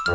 Good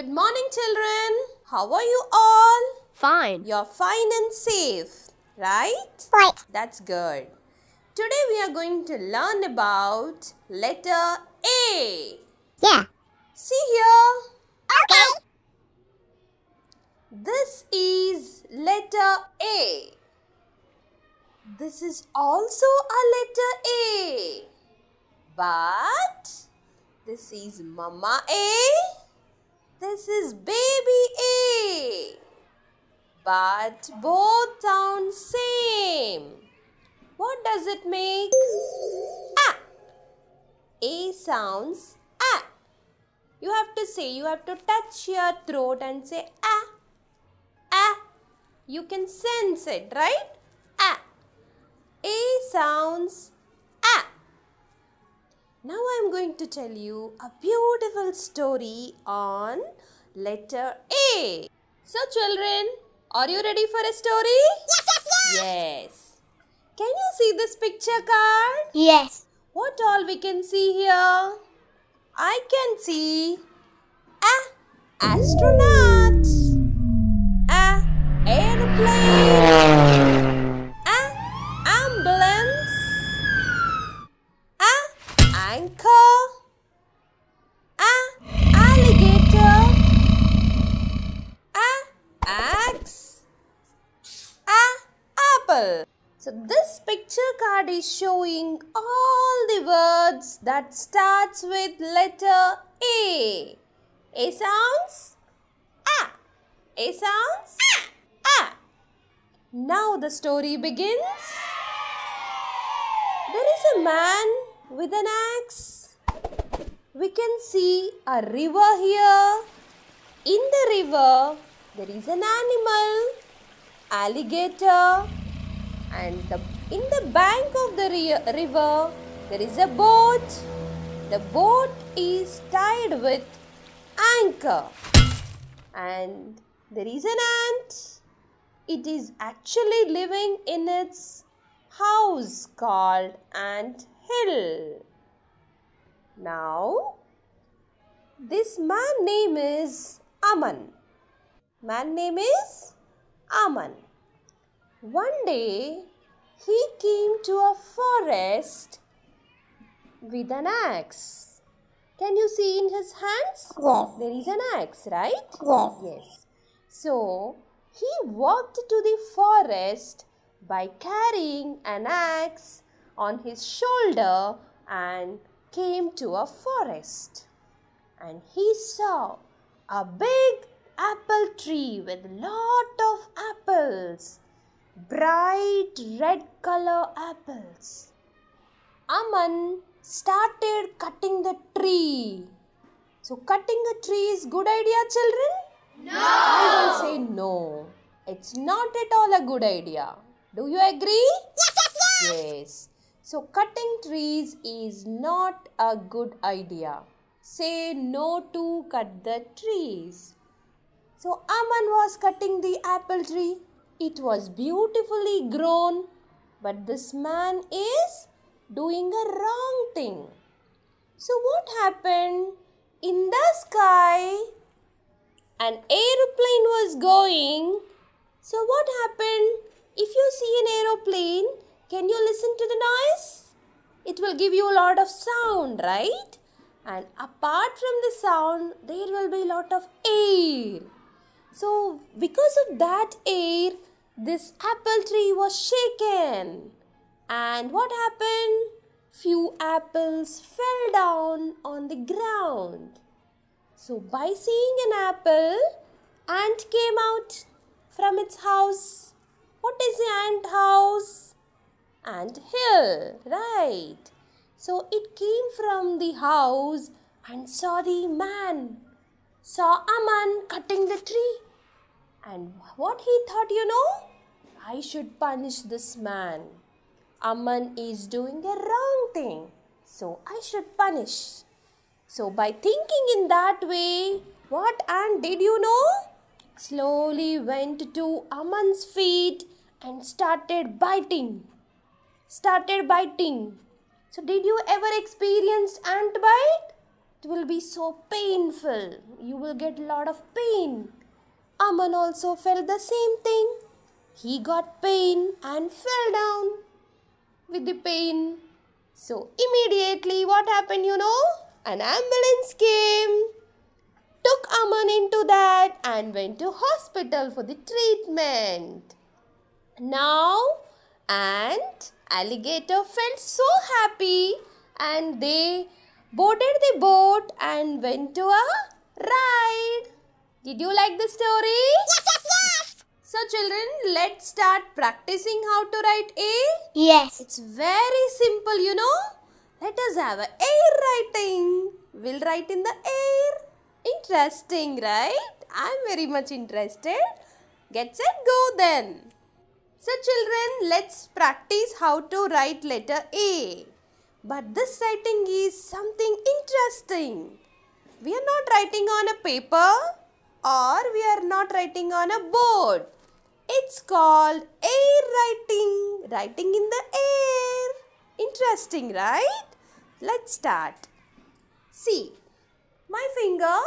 morning, children. How are you all? Fine. You're fine and safe, right? Right. That's good. Today we are going to learn about letter A. Yeah. See here. Okay. This is letter A. This is also a letter A. But this is Mama A. This is baby A. But both sound same. What does it make? A. A sounds A. You have to say, you have to touch your throat and say A. A. You can sense it, right? A. A sounds A. Now I am going to tell you a beautiful story on letter A. So children, are you ready for a story? Yes. Can you see this picture card? Yes. What all we can see here? I can see a astronaut, a airplane, a ambulance, a anchor, a alligator, a axe, a apple. So this picture card is showing all the words that starts with letter A. A sounds A. A sounds A. Now the story begins. There is a man with an axe. We can see a river here. In the river, there is an animal, alligator, and in the bank of the river, there is a boat. The boat is tied with anchor. And there is an ant. It is actually living in its house called ant hill. Now, this man name is Aman. Man name is Aman. One day, he came to a forest with an axe. Can you see in his hands? Yes. There is an axe, right? Yes. Yes. So, he walked to the forest by carrying an axe on his shoulder and came to a forest. And he saw a big apple tree with lot of apples. Bright red color apples. Aman started cutting the tree. So cutting a tree is good idea, children? No! I will say no. It's not at all a good idea. Do you agree? Yes. So cutting trees is not a good idea. Say no to cut the trees. So Aman was cutting the apple tree. It was beautifully grown, but this man is doing a wrong thing. So what happened? In the sky, an aeroplane was going. So what happened? If you see an aeroplane, can you listen to the noise? It will give you a lot of sound, right? And apart from the sound, there will be a lot of air. So because of that air, this apple tree was shaken. And what happened? Few apples fell down on the ground. So by seeing an apple, ant came out from its house. What is the ant house? Ant hill, right? So it came from the house and saw the man, saw Aman cutting the tree. And what he thought, I should punish this man. Aman is doing a wrong thing, so I should punish. So by thinking in that way, what ant did you know? Slowly went to Aman's feet and started biting. So did you ever experience ant bite? It will be so painful. You will get a lot of pain. Aman also felt the same thing. He got pain and fell down with the pain. So immediately what happened, you know? An ambulance came, took Aman into that and went to hospital for the treatment. Now, ant, alligator felt so happy and they boarded the boat and went to a ride. Did you like the story? Yes. So children, let's start practicing how to write A. Yes. It's very simple, you know. Let us have a air writing. We'll write in the air. Interesting, right? I'm very much interested. Get set, go then. So children, let's practice how to write letter A. But this writing is something interesting. We are not writing on a paper or we are not writing on a board. It's called air writing. Writing in the air. Interesting, right? Let's start. See, my finger,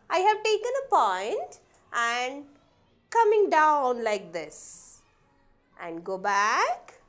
I have taken a point and coming down like this. And go back.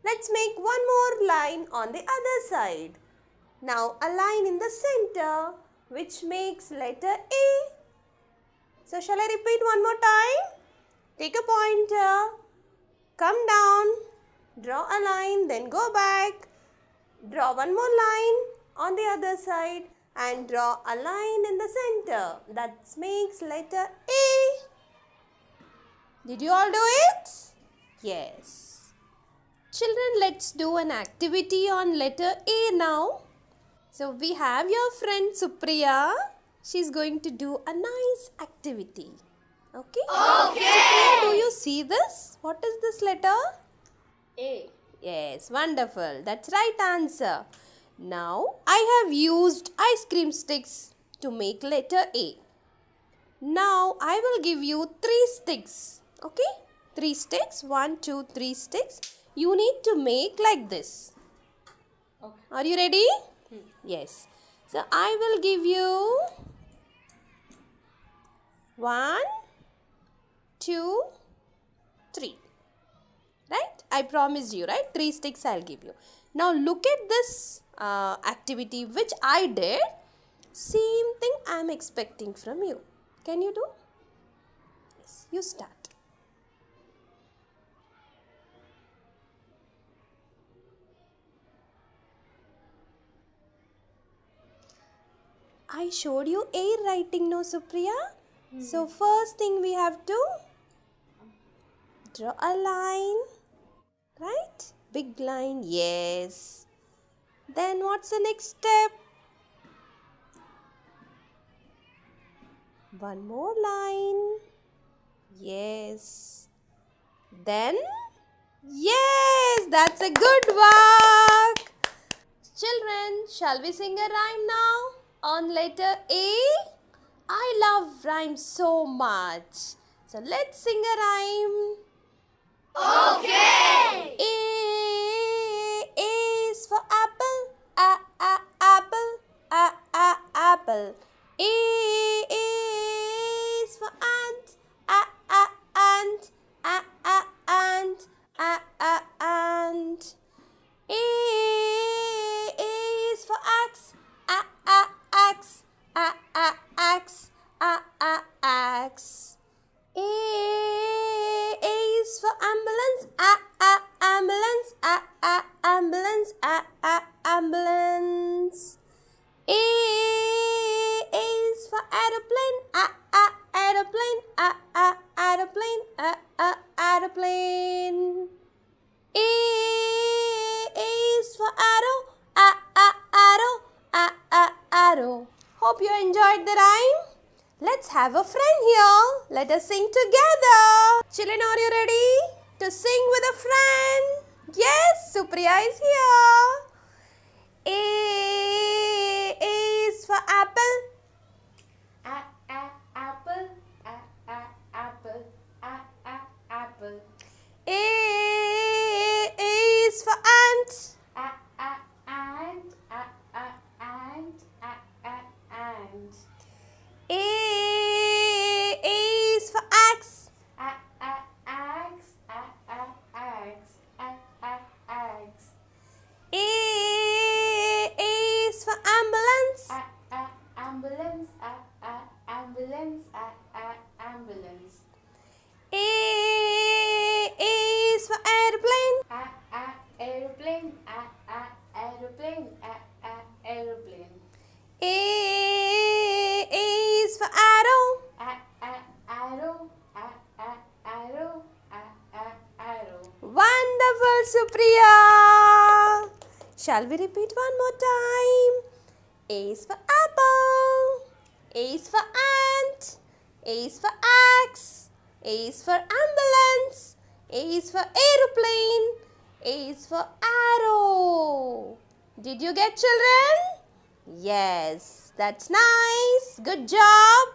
Let's make one more line on the other side. Now a line in the center which makes letter A. So shall I repeat one more time? Take a pointer, come down, draw a line, then go back. Draw one more line on the other side and draw a line in the center. That makes letter A. Did you all do it? Yes. Children, let's do an activity on letter A now. So we have your friend Supriya. She's going to do a nice activity. Okay? Supriya, do you see this? What is this letter? A. Yes, wonderful. That's right answer. Now, I have used ice cream sticks to make letter A. Now, I will give you 3 sticks. Okay? 3 sticks. 1, 2, 3 sticks. You need to make like this. Okay. Are you ready? Yes. So, I will give you 1, 2, 3. Right? I promised you, right? 3 sticks I'll give you. Now, look at this activity which I did. Same thing I am expecting from you. Can you do? Yes, you start. I showed you air writing, no, Supriya? So, first thing we have to draw a line, right? Big line, yes. Then what's the next step? One more line, yes. Then, yes, that's a good work. Children, shall we sing a rhyme now on letter A? I love rhymes so much. So let's sing a rhyme. Okay. A is for apple. Apple. Apple. A is for ant. Ant. Ant. Ant. A is for axe. Axe. Axe. Axe. A is for ambulance. Ambulance. Ambulance. Ambulance. A is for aeroplane. Aeroplane. Aeroplane. Aeroplane. A is for arrow. Arrow. Arrow. Hope you enjoyed the rhyme. Let's have a friend here. Let us sing together. Children, are you ready to sing with a friend? Yes, Supriya is here. A is for apple. Apple. Apple. Apple. A is for ant. Ant. Ant. A is for axe. Axe. Axe. A is for ambulance. Ambulance. Ambulance. A is for airplane. Aeroplane. Aeroplane. Aeroplane. A is for arrow. Arrow. Arrow. Arrow. Wonderful, Supriya. Shall we repeat one more time? A is for apple. A is for ant. A is for axe. A is for ambulance. A is for aeroplane. A is for arrow. Did you get, children? Yes, that's nice. Good job.